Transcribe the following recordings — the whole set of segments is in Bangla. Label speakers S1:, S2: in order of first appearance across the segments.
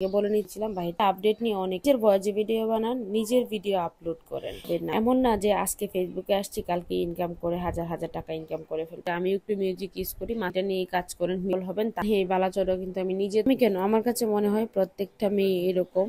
S1: বলে নিচ্ছিলাম ভাইটা আপডেট নিয়ে অনেকের ভয়েস ভিডিও বানান, নিজের ভিডিও আপলোড করেন। এমন না যে আজকে ফেসবুকে আসছি কালকে ইনকাম করে হাজার হাজার টাকা ইনকাম করে ফেলতে। আমি একটু মিউজিক ইউজ করি, মাঠে নিয়ে কাজ করেন হবেন এই বালাচড়ও কিন্তু আমি নিজে কেন আমার কাছে মনে হয় প্রত্যেকটা মেয়ে এরকম।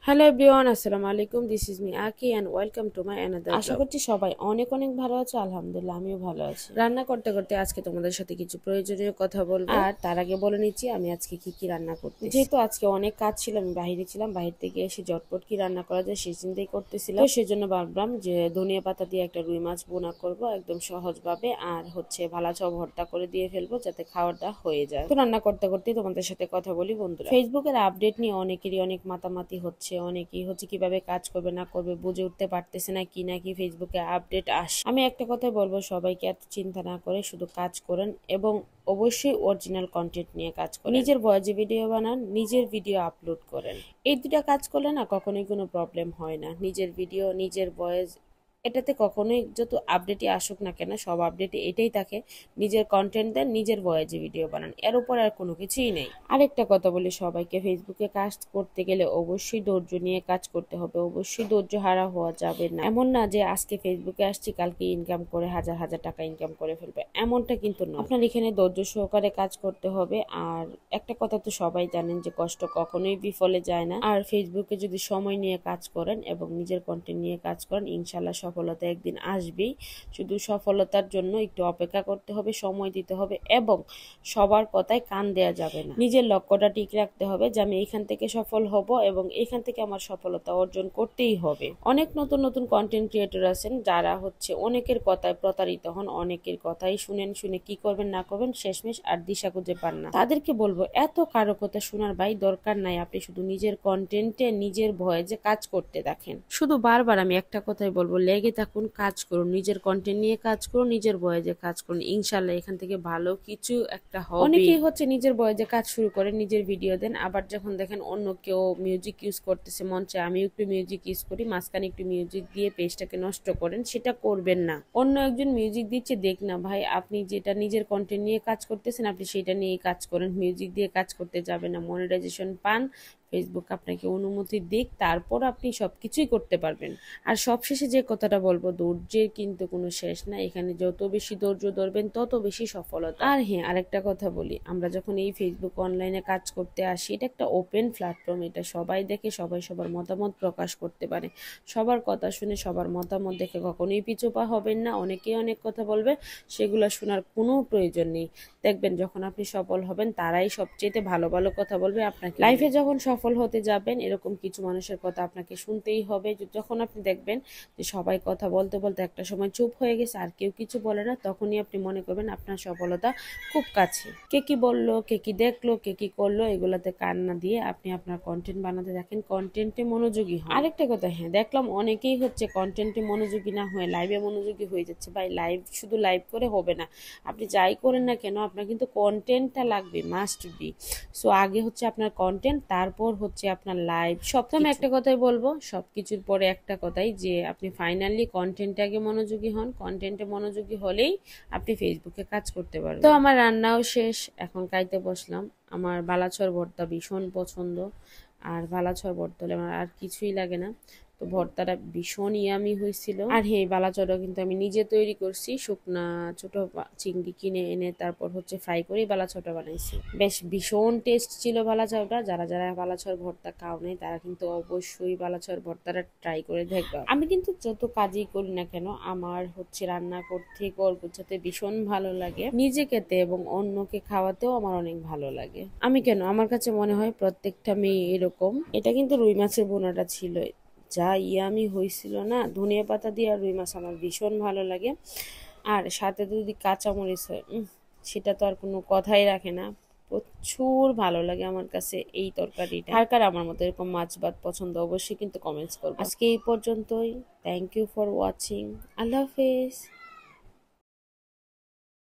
S1: হ্যালো এভরিওয়ান, আসসালামু আলাইকুম, this is me Aki and welcome to my another. আশা করছি সবাই অনেক অনেক ভালো আছে। আলহামদুলিল্লাহ আমিও ভালো আছি। রান্না করতে করতে আজকে তোমাদের সাথে কিছু প্রয়োজনীয় কথা বলবো, আর তার আগে বলে নিচ্ছি আমি আজকে কি কি রান্না করতে। যেহেতু আজকে অনেক কাজ ছিল, আমি বাইরে ছিলাম, বাইরে থেকে এসে ঝটপট কি রান্না করা যায় সেই চিন্তাই করতেছিলাম। তো সেজন্য ভাবলাম যে ধনিয়া পাতা দিয়ে একটা রুই মাছ বোনা করব একদম সহজ ভাবে, আর হচ্ছে ভালাচাও ভর্তা করে দিয়ে ফেলবো যাতে খাওয়াটা হয়ে যায়। তো রান্না করতে করতে তোমাদের সাথে কথা বলি বন্ধুরা। ফেসবুকের আপডেট নিয়ে অনেকেরই অনেক মাতামাতি হচ্ছে, অনেকেই হচ্ছে কিভাবে কাজ করবে না করবে বুঝে উঠতে পারতেছে না, কি নাকি ফেসবুকে আপডেট আসে। আমি একটা কথাই বলবো, সবাইকে এত চিন্তা না করে শুধু কাজ করেন এবং অবশ্যই অরিজিনাল কন্টেন্ট নিয়ে কাজ করেন। নিজের ভয়েস ভিডিও বানান, নিজের ভিডিও আপলোড করেন। এই দুটা কাজ করলে না কখনোই কোনো প্রবলেম হয় না। নিজের ভিডিও, নিজের ভয়েস, এটাতে কখনোই যত আপডেটই আসুক না কেন সব আপডেটে এটাই থাকে, নিজের কন্টেন্ট দেন, নিজের ভয়েসে ভিডিও বানান, এর উপর আর কোনো কিছুই নেই। আরেকটা কথা বলি সবাইকে, ফেসবুকে কাজ করতে গেলে অবশ্যই ধৈর্য নিয়ে কাজ করতে হবে, অবশ্যই ধৈর্য হারা হওয়া যাবে না। এমন না যে আজকে ফেসবুকে আসছি কালকে ইনকাম করে হাজার হাজার টাকা ইনকাম করে ফেলবে, এমনটা কিন্তু না। আপনার এখানে ধৈর্য সহকারে কাজ করতে হবে। আর একটা কথা তো সবাই জানেন যে কষ্ট কখনোই বিফলে যায় না। আর ফেসবুকে যদি সময় নিয়ে কাজ করেন এবং নিজের কন্টেন্ট নিয়ে কাজ করেন, ইনশাল্লাহ সফলতা একদিন আসবেই। শুধু সফলতার জন্য একটু অপেক্ষা করতে হবে, সময় দিতে হবে এবং সবার কথায় কান দেয়া যাবে না। নিজের লক্ষ্যটা ঠিক রাখতে হবে যে আমি এখান থেকে সফল হব এবং এখান থেকে আমার সফলতা অর্জন করতেই হবে। অনেক নতুন নতুন কন্টেন্ট ক্রিয়েটর আছেন যারা হচ্ছে অনেকের কথায় প্রতারিত হন, অনেকের কথাই শুনে কি করবেন না করবেন শেষমেশ আর দিশা খুঁজে পান না। তাদেরকে বলবো এত কারো কথা শোনার ভাই দরকার নাই, আপনি শুধু নিজের কন্টেন্টে নিজের ভয়েসে কাজ করতে দেখেন। শুধু বারবার আমি একটা কথাই বলবো, লেগে থাকুন, কাজ করুন, নিজের কন্টেন্ট নিয়ে কাজ করুন, নিজের ভয়েসে কাজ করুন, ইনশাল্লাহ এখান থেকে ভালো কিছু একটা হবে। অনেকেই হচ্ছে নিজের ভয়েসে কাজ শুরু করে, নিজের ভিডিও দেন, আবার যখন দেখেন অন্য কেউ মিউজিক ইউজ করতেছে, মন চায় আমি একটু মিউজিক ইউজ করি, মাঝখানে একটু মিউজিক দিয়ে পেজটাকে নষ্ট করেন, সেটা করবেন না। অন্য একজন মিউজিক দিচ্ছে দেখ না ভাই, আপনি যেটা নিজের কন্টেন্ট নিয়ে কাজ করতেছেন আপনি সেটা নিয়ে কাজ করেন, মিউজিক দিয়ে কাজ করতে যাবেন না। মনিটাইজেশন পান, ফেসবুক আপনাকে অনুমতি দিক, তারপর আপনি সবকিছুই করতে পারবেন। আর সবশেষে যে কথাটা বলবো, ধৈর্যের কিন্তু কোনো শেষ না। এখানে যত বেশি ধৈর্য ধরবেন তত বেশি সফলতা। আর হ্যাঁ, আরেকটা কথা বলি, আমরা যখন এই ফেসবুক অনলাইনে কাজ করতে আসি, এটা একটা ওপেন প্ল্যাটফর্ম, এটা সবাই দেখে, সবাই সবার মতামত প্রকাশ করতে পারে। সবার কথা শুনে সবার মতামত দেখে কখনোই পিছুপা হবেন না। অনেকেই অনেক কথা বলবে, সেগুলো শোনার কোনো প্রয়োজন নেই। দেখবেন যখন আপনি সফল হবেন তারাই সবচেয়ে ভালো ভালো কথা বলবে আপনাকে। লাইফে যখন সফল হতে যাবেন এরকম কিছু মানুষের কথা আপনাকে শুনতেই হবে। যখন আপনি দেখবেন যে সবাই কথা বলতে বলতে একটা সময় চুপ হয়ে গেছে আর কেউ কিছু বলে না, তখনই আপনি মনে করবেন আপনার সফলতা খুব কাছে। কে কি বললো, কে কি দেখলো, কে কি করলো, এগুলাতে কান না দিয়ে আপনি আপনার কন্টেন্ট বানাতে দেখেন, কন্টেন্টে মনোযোগী হন। আরেকটা কথা, হ্যাঁ দেখলাম অনেকেই হচ্ছে কন্টেন্টে মনোযোগী না হয়ে লাইভে মনোযোগী হয়ে যাচ্ছে। ভাই লাইভ শুধু লাইভ করে হবে না, আপনি যাই করেন না কেন আপনার কিন্তু কন্টেন্টটা লাগবে, মাস্ট বি। সো আগে হচ্ছে আপনার কন্টেন্ট, তারপর হচ্ছে আপনার লাইভ। সবসময় একটা কথাই বলবো, সবকিছুর পরে একটা কথাই, যে আপনি ফাইনালি কন্টেন্টে আগে মনোযোগী হন। কন্টেন্টে মনোযোগী হলেই আপনি ফেসবুকে কাজ করতে পারবেন। তো আমার রান্নাও শেষ, এখন খাইতে বসলাম। আমার বালাছর ভর্তা ভীষণ পছন্দ, আর বালাছর ভর্তা হলে আমার আর কিছুই লাগে না। তো ভর্তাটা ভীষণ ইয়ামি হয়েছিল। আর হ্যাঁ, বালাচরও কিন্তু আমি নিজে তৈরি করছি, শুকনা ছোট চিংড়ি কিনে এনে তারপর হচ্ছে ফ্রাই করে বালাচরটা বানাইছি। বেশ ভীষণ টেস্ট ছিল বালাচরটা। যারা যারা বালাচর ভর্তা খাও নাই তারা কিন্তু অবশ্যই বালাচর ভর্তাটা ট্রাই করে দেখবা। আমি কিন্তু যত কাজই করি না কেন আমার হচ্ছে রান্না করতে, গল্পতে ভীষণ ভালো লাগে, নিজে খেতে এবং অন্যকে খাওয়াতেও আমার অনেক ভালো লাগে। আমি কেন আমার কাছে মনে হয় প্রত্যেকটা মেয়ে এরকম। এটা কিন্তু রুই মাছের বোনাটা ছিল, যা ইয়ামি হয়েছিল না, ধনিয়া পাতা দিয়ে আর রুই মাছ আমার ভীষণ ভালো লাগে। আর সাথে যদি কাঁচামরিচ হয় সেটা তো আর কোনো কথাই রাখে না, প্রচুর ভালো লাগে আমার কাছে এই তরকারিটা। আর কার আমার মতো এরকম মাছ ভাত পছন্দ অবশ্যই কিন্তু কমেন্টস করবো। আজকে এই পর্যন্তই, থ্যাংক ইউ ফর ওয়াচিং, আল্লাহ হাফেজ।